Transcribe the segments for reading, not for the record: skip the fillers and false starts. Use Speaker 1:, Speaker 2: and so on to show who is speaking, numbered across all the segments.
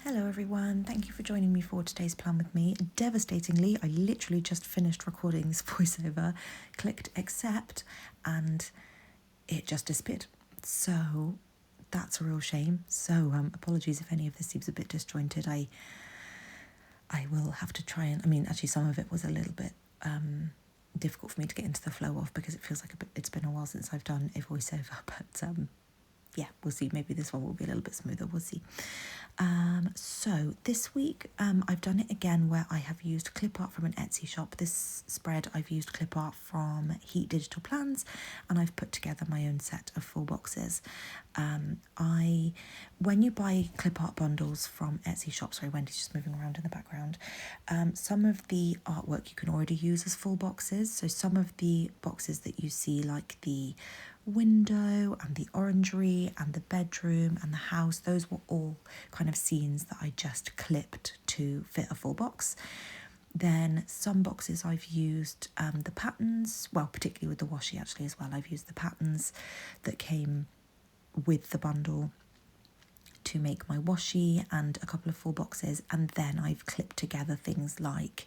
Speaker 1: Hello everyone, thank you for joining me for today's plan with me. Devastatingly, I literally just finished recording this voiceover, clicked accept, and it just disappeared. So that's a real shame. So apologies if any of this seems a bit disjointed. I will have to try and, actually some of it was a little bit difficult for me to get into the flow of because it feels like it's been a while since I've done a voiceover, but yeah, we'll see. Maybe this one will be a little bit smoother. We'll see. So this week I've done it again where I have used clip art from an Etsy shop. This spread I've used clip art from Heat Digital Plans, and I've put together my own set of 4 boxes. When you buy clip art bundles from Etsy shops, sorry, Wendy's just moving around in the background, some of the artwork you can already use as full boxes. So some of the boxes that you see, like the window and the orangery and the bedroom and the house, those were all kind of scenes that I just clipped to fit a full box. Then some boxes I've used the patterns, well, particularly with the washi actually as well, I've used the patterns that came with the bundle to make my washi and a couple of full boxes, and then I've clipped together things like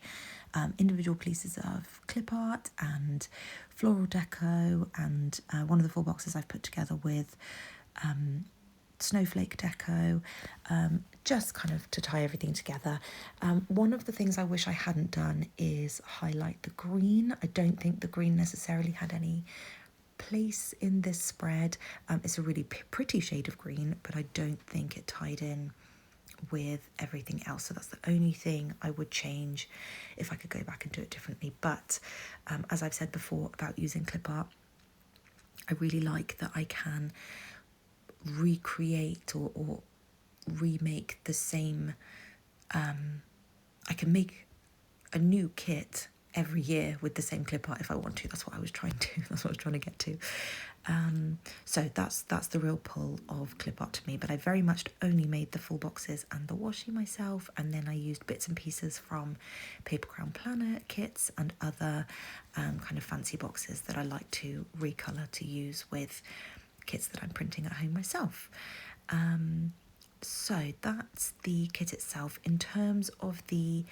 Speaker 1: individual pieces of clip art and floral deco, and one of the full boxes I've put together with snowflake deco, just kind of to tie everything together. One of the things I wish I hadn't done is highlight the green. I don't think the green necessarily had any place in this spread. It's a really pretty shade of green, but I don't think it tied in with everything else, so that's the only thing I would change if I could go back and do it differently. But as I've said before about using clip art, I really like that I can recreate or remake the same, I can make a new kit every year with the same clip art if I want to. That's what I was trying to get to. So that's the real pull of clip art to me. But I very much only made the full boxes and the washi myself, and then I used bits and pieces from paper crown planner kits and other kind of fancy boxes that I like to recolor to use with kits that I'm printing at home myself. So that's the kit itself. In terms of the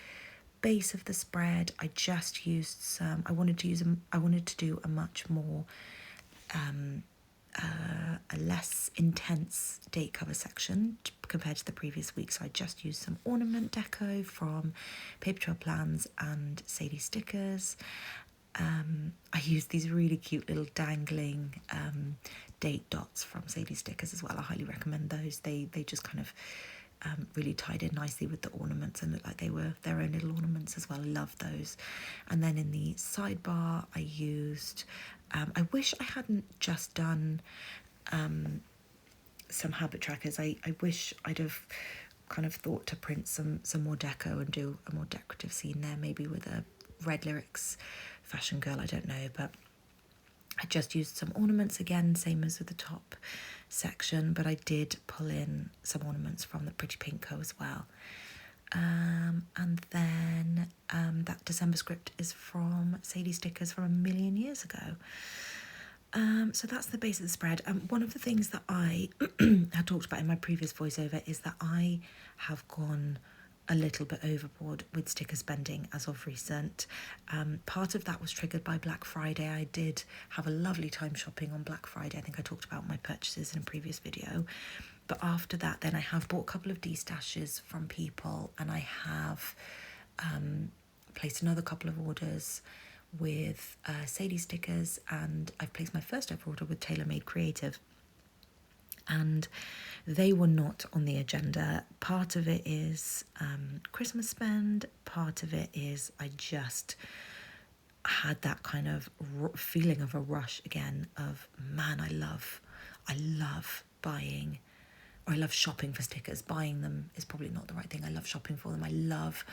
Speaker 1: base of the spread, I just used some, I wanted to do a much more a less intense date cover section compared to the previous week, so I just used some ornament deco from Paper Trail Plans and Sadies stickers. I used these really cute little dangling date dots from Sadies stickers as well. I highly recommend those. They just kind of really tied in nicely with the ornaments and looked like they were their own little ornaments as well. I love those. And then in the sidebar I used, I wish I hadn't just done some habit trackers. I wish I'd have kind of thought to print some more deco and do a more decorative scene there, maybe with a Red Lyrics fashion girl, I don't know, but I just used some ornaments again, same as with the top section, but I did pull in some ornaments from the Pretty Pink Co as well. And then that December script is from Sadie Stickers from a million years ago. So that's the base of the spread. One of the things that I had talked about in my previous voiceover is that I have gone a little bit overboard with sticker spending as of recent. Part of that was triggered by Black Friday. I did have a lovely time shopping on Black Friday. I think I talked about my purchases in a previous video. But after that, then I have bought a couple of destashes from people, and I have placed another couple of orders with Sadie stickers, and I've placed my first ever order with Tailor Made Creative. And they were not on the agenda. Part of it is Christmas spend, part of it is I just had that kind of feeling of a rush again of, man, I love buying, or I love shopping for stickers. Buying them is probably not the right thing. I love shopping for them. I love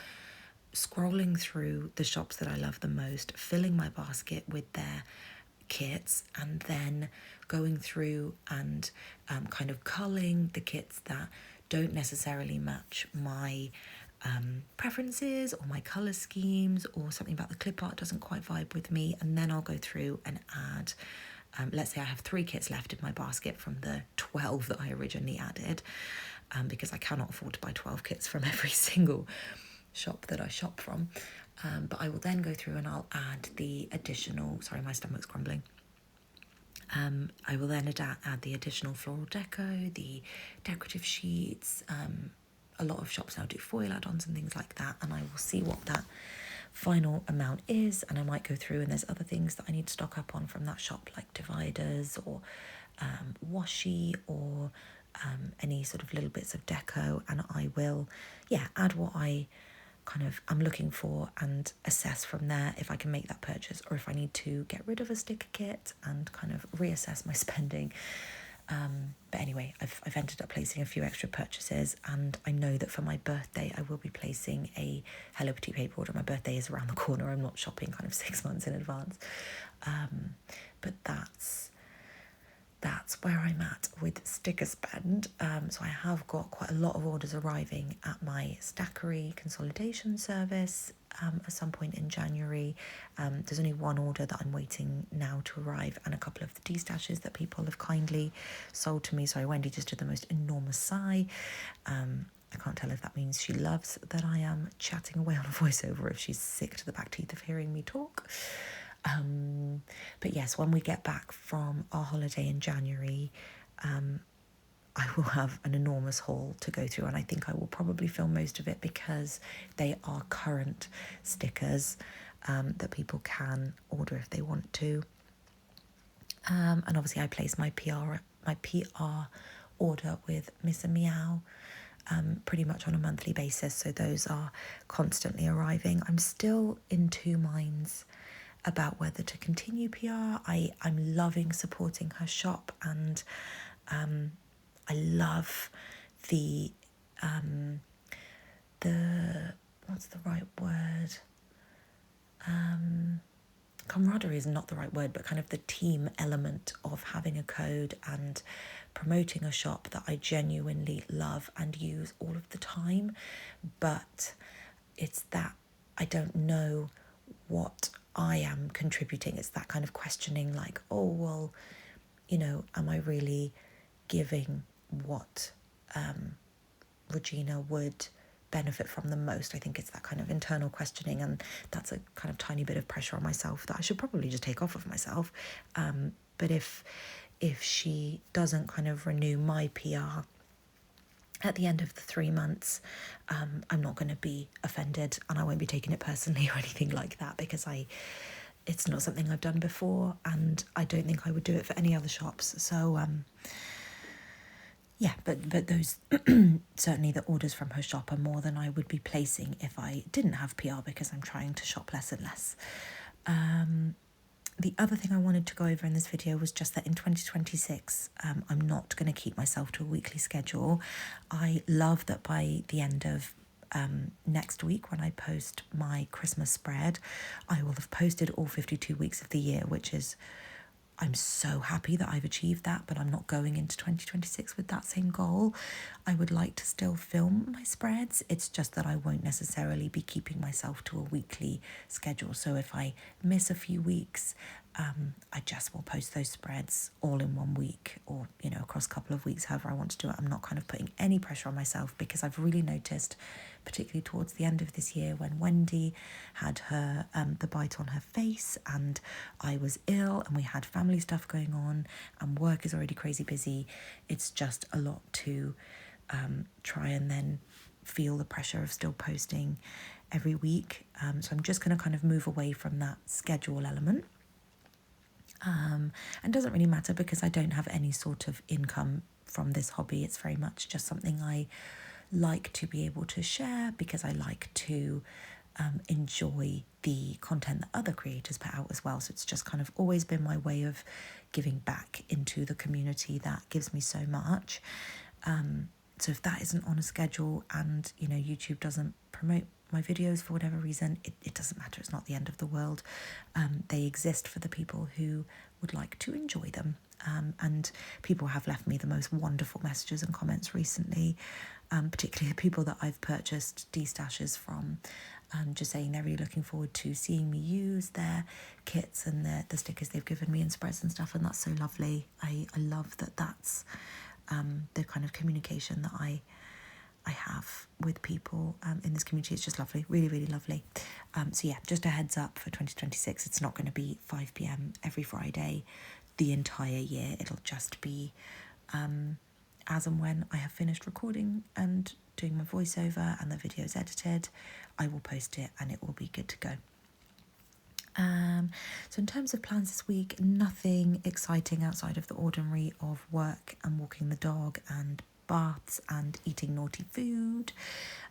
Speaker 1: scrolling through the shops that I love the most, filling my basket with their kits, and then going through and kind of culling the kits that don't necessarily match my preferences or my colour schemes, or something about the clip art doesn't quite vibe with me, and then I'll go through and add, let's say I have 3 kits left in my basket from the 12 that I originally added. because I cannot afford to buy 12 kits from every single shop that I shop from. But I will then go through and I'll add the additional, sorry, my stomach's grumbling. I will then add the additional floral deco, the decorative sheets. A lot of shops now do foil add-ons and things like that, and I will see what that final amount is, and I might go through and there's other things that I need to stock up on from that shop, like dividers or washi or any sort of little bits of deco, and I will add what I'm looking for and assess from there if I can make that purchase or if I need to get rid of a sticker kit and kind of reassess my spending. But anyway, I've ended up placing a few extra purchases, and I know that for my birthday I will be placing a Hello Petite paper order. My birthday is around the corner. I'm not shopping kind of 6 months in advance. But that's where I'm at with sticker spend. So I have got quite a lot of orders arriving at my Stackery consolidation service at some point in January. There's only one order that I'm waiting now to arrive, and a couple of the destashes that people have kindly sold to me. Sorry, Wendy just did the most enormous sigh. I can't tell if that means she loves that I am chatting away on a voiceover, or if she's sick to the back teeth of hearing me talk. But yes, when we get back from our holiday in January, I will have an enormous haul to go through, and I think I will probably film most of it because they are current stickers that people can order if they want to. And obviously I place my PR order with Miss and Meow pretty much on a monthly basis, so those are constantly arriving. I'm still in two minds about whether to continue PR. I'm loving supporting her shop, and I love the what's the right word? Camaraderie is not the right word, but kind of the team element of having a code and promoting a shop that I genuinely love and use all of the time. But it's that I don't know what I am contributing. It's that kind of questioning, like, oh, well, am I really giving what Regina would benefit from the most? I think it's that kind of internal questioning, and that's a kind of tiny bit of pressure on myself that I should probably just take off of myself. But if she doesn't kind of renew my PR at the end of the 3 months, I'm not going to be offended, and I won't be taking it personally or anything like that, because it's not something I've done before, and I don't think I would do it for any other shops. So but those certainly the orders from her shop are more than I would be placing if I didn't have PR, because I'm trying to shop less and less. The other thing I wanted to go over in this video was just that in 2026, I'm not going to keep myself to a weekly schedule. I love that by the end of next week, when I post my Christmas spread, I will have posted all 52 weeks of the year, which is, I'm so happy that I've achieved that, but I'm not going into 2026 with that same goal. I would like to still film my spreads. It's just that I won't necessarily be keeping myself to a weekly schedule. So if I miss a few weeks, I just will post those spreads all in 1 week, or, across a couple of weeks, however I want to do it. I'm not kind of putting any pressure on myself, because I've really noticed, particularly towards the end of this year, when Wendy had her the bite on her face and I was ill and we had family stuff going on and work is already crazy busy, it's just a lot to try and then feel the pressure of still posting every week. So I'm just going to kind of move away from that schedule element. And it doesn't really matter, because I don't have any sort of income from this hobby. It's very much just something I like to be able to share, because I like to enjoy the content that other creators put out as well. So it's just kind of always been my way of giving back into the community that gives me so much. So if that isn't on a schedule and, YouTube doesn't promote my videos for whatever reason, it doesn't matter. It's not the end of the world. They exist for the people who would like to enjoy them. And people have left me the most wonderful messages and comments recently, particularly the people that I've purchased destashes from, just saying they're really looking forward to seeing me use their kits and the stickers they've given me and spreads and stuff, and that's so lovely. I love that that's the kind of communication that I I have with people in this community. It's just lovely, really, really lovely. So yeah, just a heads up for 2026. It's not going to be 5 p.m. every Friday the entire year. It'll just be as and when I have finished recording and doing my voiceover and the video's edited, I will post it and it will be good to go. So in terms of plans this week, nothing exciting outside of the ordinary of work and walking the dog and baths and eating naughty food.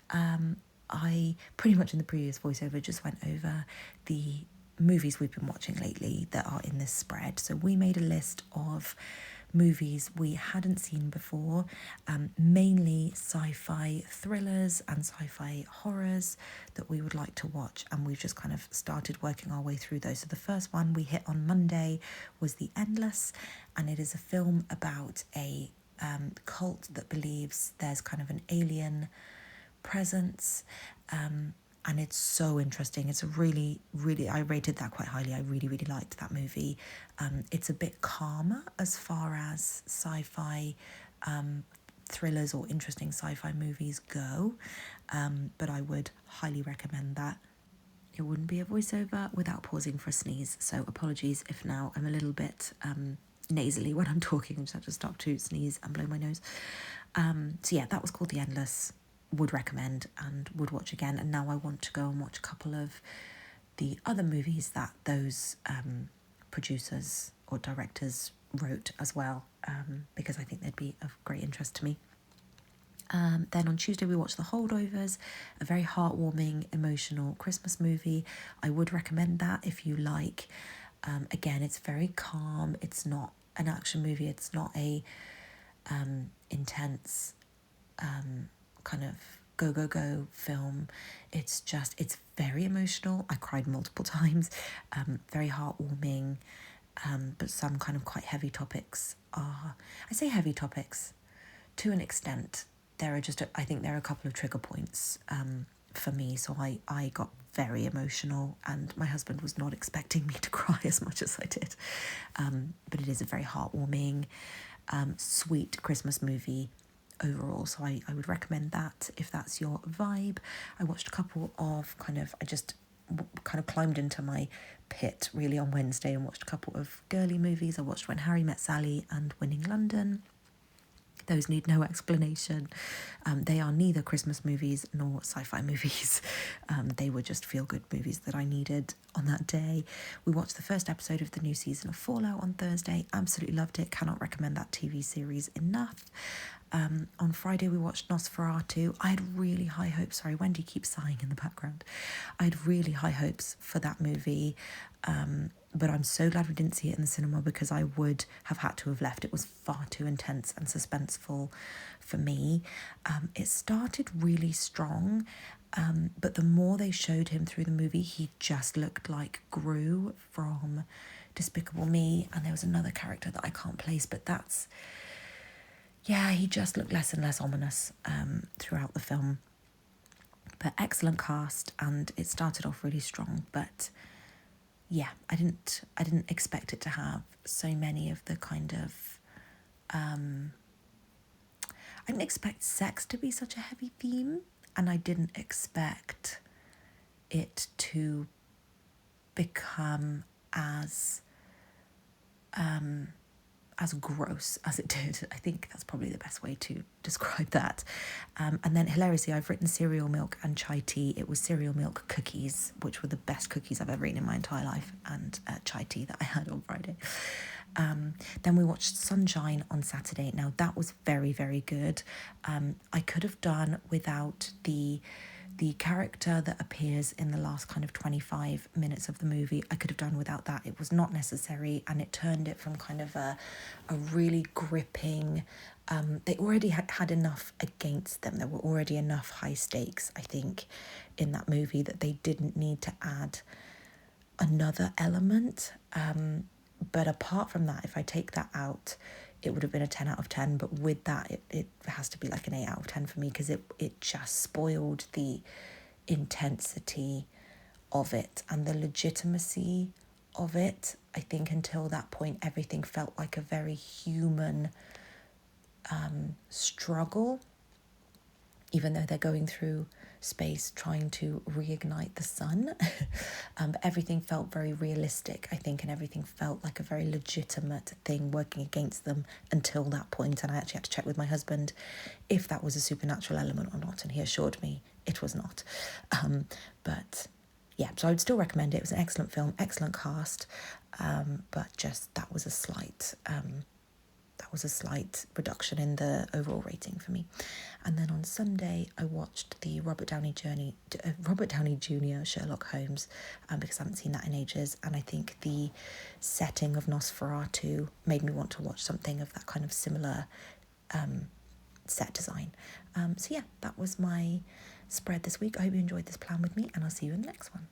Speaker 1: I pretty much in the previous voiceover just went over the movies we've been watching lately that are in this spread. So we made a list of movies we hadn't seen before, mainly sci-fi thrillers and sci-fi horrors that we would like to watch, and we've just kind of started working our way through those. So the first one we hit on Monday was The Endless, and it is a film about a cult that believes there's kind of an alien presence, and it's so interesting. It's a really, really, I rated that quite highly. I really, really liked that movie. It's a bit calmer as far as sci-fi thrillers or interesting sci-fi movies go, but I would highly recommend that. It wouldn't be a voiceover without pausing for a sneeze, so apologies if now I'm a little bit nasally when I'm talking. I just have to stop to sneeze and blow my nose. So yeah, that was called The Endless. Would recommend and would watch again. And now I want to go and watch a couple of the other movies that those producers or directors wrote as well, because I think they'd be of great interest to me. Then on Tuesday we watched The Holdovers, a very heartwarming, emotional Christmas movie. I would recommend that if you like. Again, it's very calm. It's not an action movie. It's not a intense kind of go film. It's very emotional. I cried multiple times. Very heartwarming, but some kind of quite heavy topics are, I say heavy topics to an extent. I think there are a couple of trigger points for me, so I got very emotional, and my husband was not expecting me to cry as much as I did, but it is a very heartwarming, sweet Christmas movie overall, so I would recommend that if that's your vibe. I watched a couple of I just kind of climbed into my pit really on Wednesday and watched a couple of girly movies. I watched When Harry Met Sally and Winning London. Those need no explanation. They are neither Christmas movies nor sci-fi movies. They were just feel-good movies that I needed on that day. We watched the first episode of the new season of Fallout on Thursday. Absolutely loved it. Cannot recommend that TV series enough. On Friday we watched Nosferatu. I had really high hopes. Sorry, Wendy keeps sighing in the background. I had really high hopes for that movie, but I'm so glad we didn't see it in the cinema, because I would have had to have left. It was far too intense and suspenseful for me. It started really strong, but the more they showed him through the movie, he just looked like Gru from Despicable Me, and there was another character that I can't place, but he just looked less and less ominous throughout the film. But excellent cast, and it started off really strong. But yeah, I didn't expect it to have so many of the kind of I didn't expect sex to be such a heavy theme, and I didn't expect it to become as gross as it did. I think that's probably the best way to describe that. And then hilariously, I've written cereal milk and chai tea. It was cereal milk cookies, which were the best cookies I've ever eaten in my entire life, and chai tea that I had on Friday. Then we watched Sunshine on Saturday. Now that was very, very good. I could have done without the character that appears in the last kind of 25 minutes of the movie. I could have done without that. It was not necessary, and it turned it from kind of a really gripping, they already had enough against them. There were already enough high stakes, I think, in that movie, that they didn't need to add another element. But apart from that, if I take that out, it would have been a 10 out of 10, but with that, it has to be like an 8 out of 10 for me, because it just spoiled the intensity of it and the legitimacy of it. I think until that point, everything felt like a very human struggle, even though they're going through space trying to reignite the sun. But everything felt very realistic, I think, and everything felt like a very legitimate thing working against them until that point. And I actually had to check with my husband if that was a supernatural element or not, and he assured me it was not. But yeah, so I would still recommend it. It was an excellent film, excellent cast, but just that was a slight reduction in the overall rating for me. And then on Sunday, I watched the Robert Downey Jr. Sherlock Holmes, because I haven't seen that in ages. And I think the setting of Nosferatu made me want to watch something of that kind of similar set design. So yeah, that was my spread this week. I hope you enjoyed this plan with me, and I'll see you in the next one.